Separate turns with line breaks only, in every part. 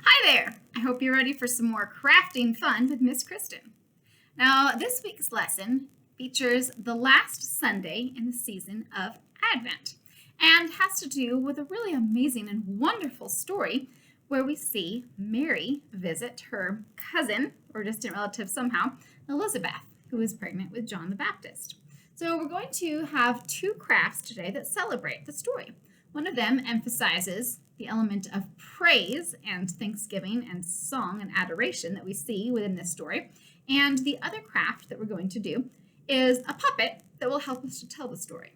Hi there! I hope you're ready for some more crafting fun with Miss Kristen. Now, this week's lesson features the last Sunday in the season of Advent and has to do with a really amazing and wonderful story where we see Mary visit her cousin or distant relative somehow, Elizabeth, who is pregnant with John the Baptist. So we're going to have two crafts today that celebrate the story. One of them emphasizes the element of praise and thanksgiving and song and adoration that we see within this story. And the other craft that we're going to do is a puppet that will help us to tell the story.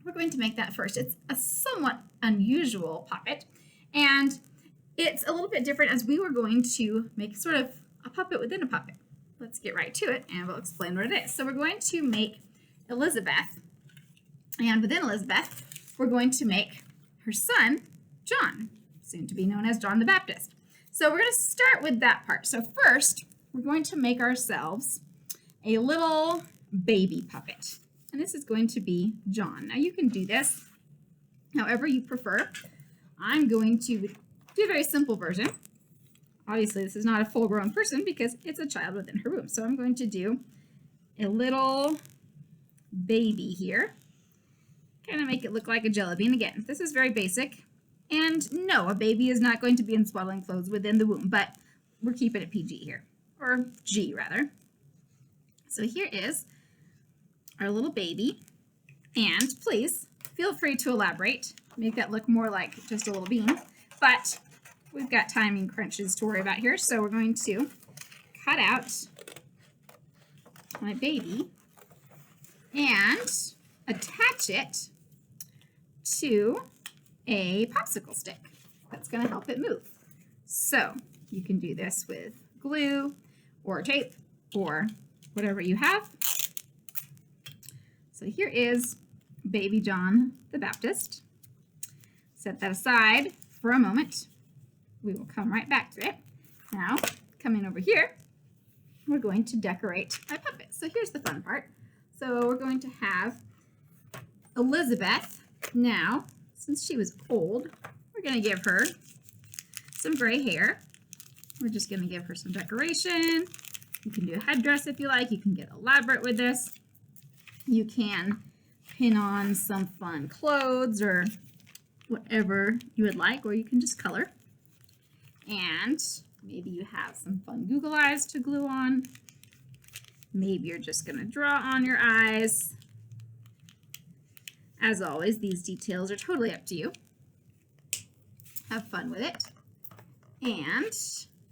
We're going to make that first. It's a somewhat unusual puppet, and it's a little bit different as we were going to make sort of a puppet within a puppet. Let's get right to it, and we'll explain what it is. So we're going to make Elizabeth, and within Elizabeth, we're going to make her son, John, soon to be known as John the Baptist. So we're going to start with that part. So first, we're going to make ourselves a little baby puppet. And this is going to be John. Now you can do this however you prefer. I'm going to do a very simple version. Obviously, this is not a full-grown person because it's a child within her womb. So I'm going to do a little baby here. Kind of make it look like a jelly bean. Again, this is very basic. And no, a baby is not going to be in swaddling clothes within the womb, but we're keeping it PG here, or G rather. So here is our little baby, and please feel free to elaborate, make that look more like just a little bean, but we've got timing crunches to worry about here, so we're going to cut out my baby and attach it to a popsicle stick that's going to help it move. So you can do this with glue or tape or whatever you have. So here is baby John the Baptist. Set that aside for a moment. We will come right back to it. Now, coming over here, we're going to decorate my puppet. So here's the fun part. So we're going to have Elizabeth. Now, since she was old, we're going to give her some gray hair. We're just going to give her some decoration. You can do a headdress if you like. You can get elaborate with this. You can pin on some fun clothes or whatever you would like, or you can just color. And maybe you have some fun Google eyes to glue on. Maybe you're just going to draw on your eyes. As always, these details are totally up to you. Have fun with it. And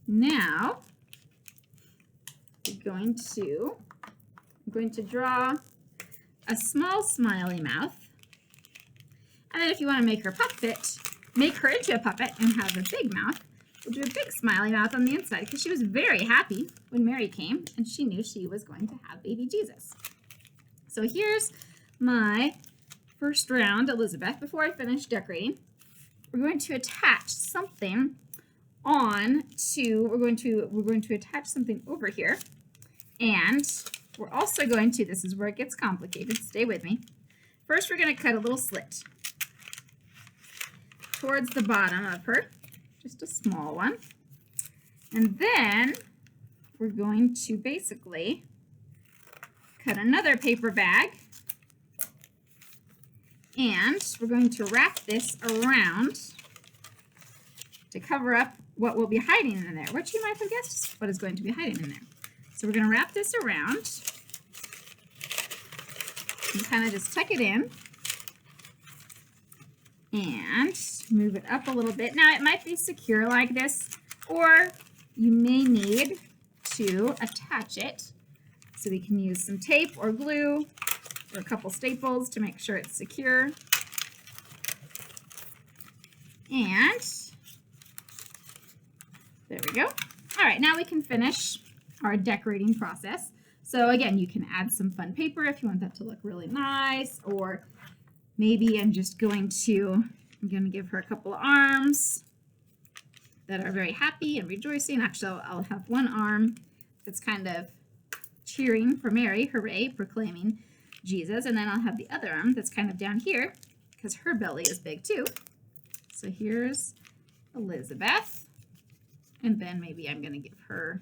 now I'm going to draw a small smiley mouth. And then if you want to make her puppet, make her into a puppet and have a big mouth, we'll do a big smiley mouth on the inside because she was very happy when Mary came and she knew she was going to have baby Jesus. So here's my first round, Elizabeth. Before I finish decorating, we're going to attach something we're going to attach something over here, and we're also going to, this is where it gets complicated, stay with me. First, we're going to cut a little slit towards the bottom of her, just a small one, and then we're going to basically cut another paper bag, and we're going to wrap this around to cover up what will be hiding in there, which you might have guessed what is going to be hiding in there. So we're going to wrap this around and kind of just tuck it in and move it up a little bit. Now it might be secure like this, or you may need to attach it. So we can use some tape or glue or a couple staples to make sure it's secure. And there we go. All right, now we can finish our decorating process. So again, you can add some fun paper if you want that to look really nice, or maybe I'm going to give her a couple of arms that are very happy and rejoicing. Actually, I'll have one arm that's kind of cheering for Mary, hooray, proclaiming Jesus, and then I'll have the other arm that's kind of down here because her belly is big too. So here's Elizabeth. And then maybe I'm going to give her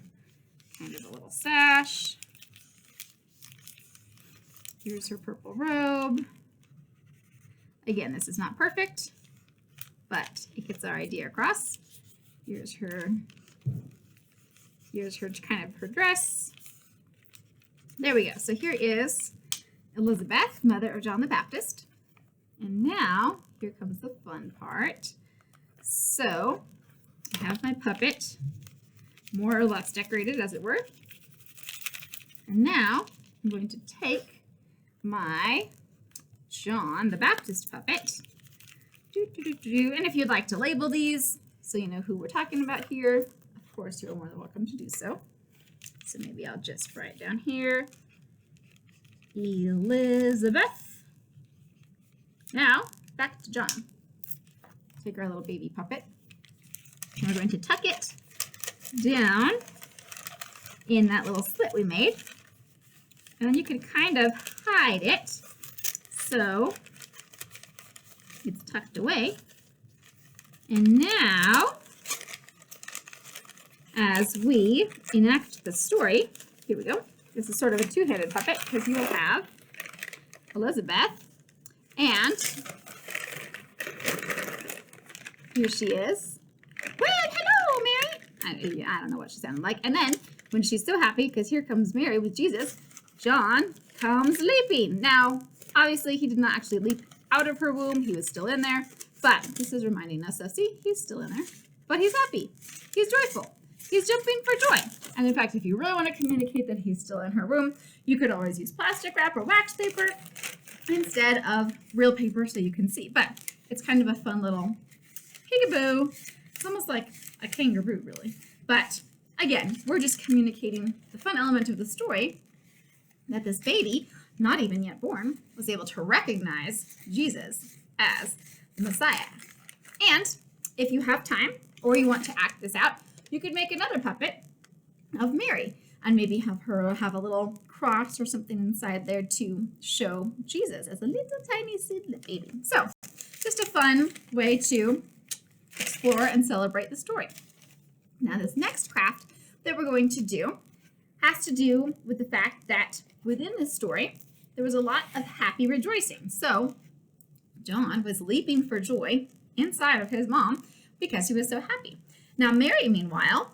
kind of a little sash. Here's her purple robe. Again, this is not perfect, but it gets our idea across. Here's her kind of her dress. There we go. So here is Elizabeth, mother of John the Baptist. And now here comes the fun part. So I have my puppet more or less decorated, as it were. And now I'm going to take my John the Baptist puppet. And if you'd like to label these so you know who we're talking about here, of course you're more than welcome to do so. So maybe I'll just write down here, Elizabeth. Now, back to John. Take our little baby puppet. And we're going to tuck it down in that little slit we made. And then you can kind of hide it so it's tucked away. And now, as we enact the story, here we go. This is sort of a two-headed puppet because you will have Elizabeth, and here she is. Well, hello, Mary. I don't know what she sounded like. And then when she's so happy, because here comes Mary with Jesus, John comes leaping. Now, obviously, he did not actually leap out of her womb. He was still in there. But this is reminding us of, see, he's still in there. But he's happy. He's joyful. He's jumping for joy. And in fact, if you really want to communicate that he's still in her womb, you could always use plastic wrap or wax paper instead of real paper so you can see. But it's kind of a fun little peekaboo. It's almost like a kangaroo, really. But again, we're just communicating the fun element of the story that this baby, not even yet born, was able to recognize Jesus as the Messiah. And if you have time or you want to act this out, you could make another puppet of Mary and maybe have her have a little cross or something inside there to show Jesus as a little tiny seedling baby. So just a fun way to explore and celebrate the story. Now this next craft that we're going to do has to do with the fact that within this story there was a lot of happy rejoicing. So John was leaping for joy inside of his mom because he was so happy. Now Mary, meanwhile,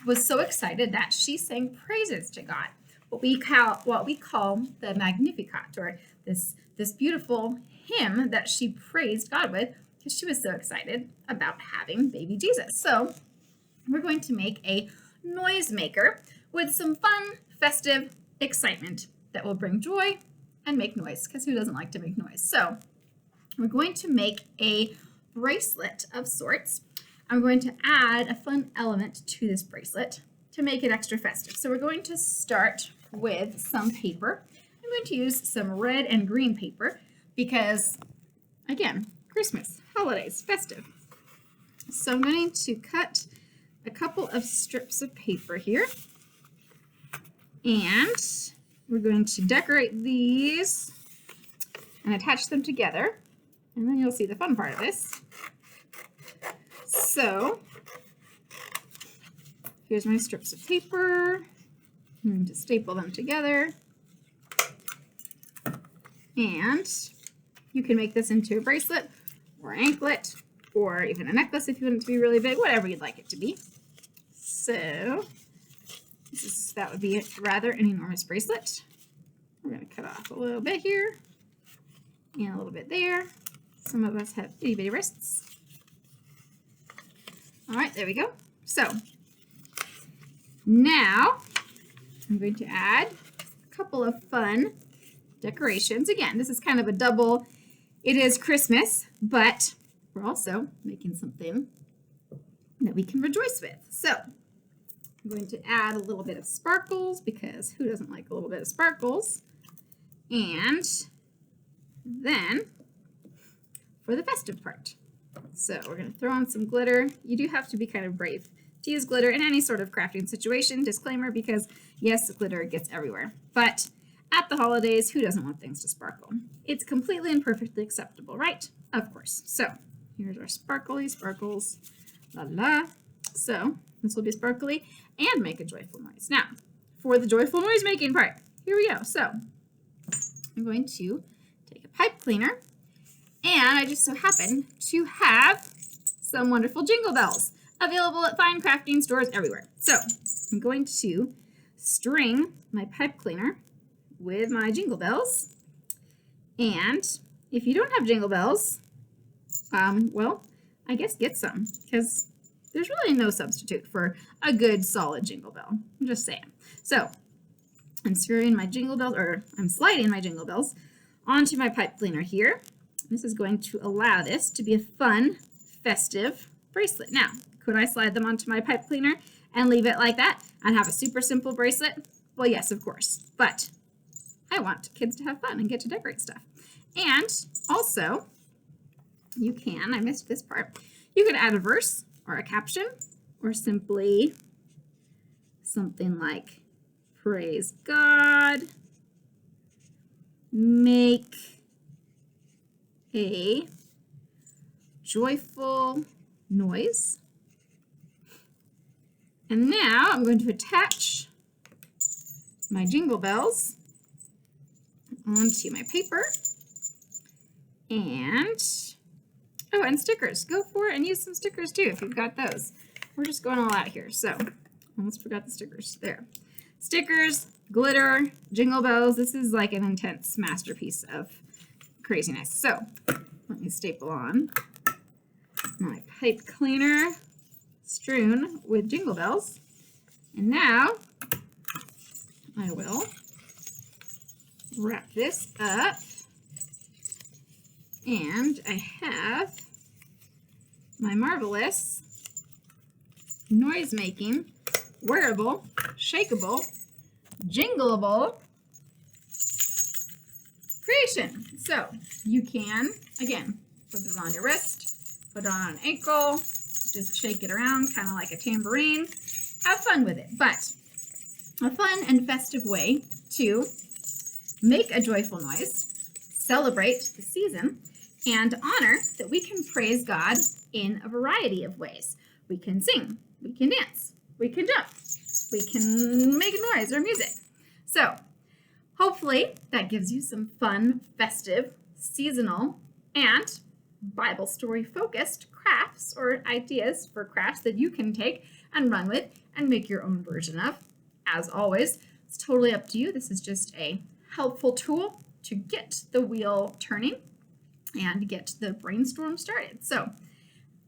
was so excited that she sang praises to God, what we call the Magnificat, or this beautiful hymn that she praised God with because she was so excited about having baby Jesus. So we're going to make a noise maker with some fun, festive excitement that will bring joy and make noise, because who doesn't like to make noise? So we're going to make a bracelet of sorts. I'm going to add a fun element to this bracelet to make it extra festive. So we're going to start with some paper. I'm going to use some red and green paper because, again, Christmas, holidays, festive. So I'm going to cut a couple of strips of paper here, and we're going to decorate these and attach them together, and then you'll see the fun part of this. So here's my strips of paper. I'm going to staple them together, and you can make this into a bracelet or an anklet or even a necklace if you want it to be really big, whatever you'd like it to be. So that would be rather an enormous bracelet. We're going to cut off a little bit here and a little bit there. Some of us have itty bitty wrists. All right, there we go. So now I'm going to add a couple of fun decorations. Again, this is kind of a double. It is Christmas, but we're also making something that we can rejoice with. So I'm going to add a little bit of sparkles, because who doesn't like a little bit of sparkles? And then for the festive part. So we're going to throw on some glitter. You do have to be kind of brave to use glitter in any sort of crafting situation. Disclaimer, because yes, glitter gets everywhere. But at the holidays, who doesn't want things to sparkle? It's completely and perfectly acceptable, right? Of course. So here's our sparkly sparkles. La la. So This will be sparkly and make a joyful noise. Now, for the joyful noise making part, here we go. So I'm going to take a pipe cleaner, and I just so happen to have some wonderful jingle bells available at fine crafting stores everywhere. So I'm going to string my pipe cleaner with my jingle bells. And if you don't have jingle bells, well, I guess get some, because there's really no substitute for a good solid jingle bell. I'm just saying. So I'm screwing my jingle bells, or I'm sliding my jingle bells onto my pipe cleaner here. This is going to allow this to be a fun, festive bracelet. Now, could I slide them onto my pipe cleaner and leave it like that and have a super simple bracelet? Well, yes, of course. But I want kids to have fun and get to decorate stuff. And also, you can, I missed this part, you can add a verse or a caption, or simply something like, praise God, make a joyful noise. And now I'm going to attach my jingle bells onto my paper. And, oh, and stickers. Go for it and use some stickers too if you've got those. We're just going all out here. So, almost forgot the stickers. There. Stickers, glitter, jingle bells. This is like an intense masterpiece of craziness. So, let me staple on my pipe cleaner strewn with jingle bells. And now I will wrap this up. And I have my marvelous noise-making, wearable, shakeable, jingleable creation. So you can, again, put it on your wrist, put it on an ankle, just shake it around, kind of like a tambourine. Have fun with it. But a fun and festive way to make a joyful noise, celebrate the season, and honor that we can praise God in a variety of ways. We can sing, we can dance, we can jump, we can make noise or music. So hopefully that gives you some fun, festive, seasonal, and Bible story focused crafts or ideas for crafts that you can take and run with and make your own version of. As always, it's totally up to you. This is just a helpful tool to get the wheel turning and get the brainstorm started. So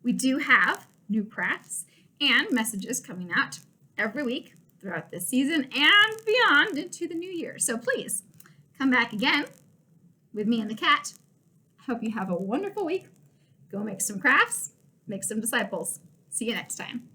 we do have new crafts and messages coming out every week throughout this season and beyond into the new year. So please come back again with me and the cat. Hope you have a wonderful week. Go make some crafts, make some disciples. See you next time.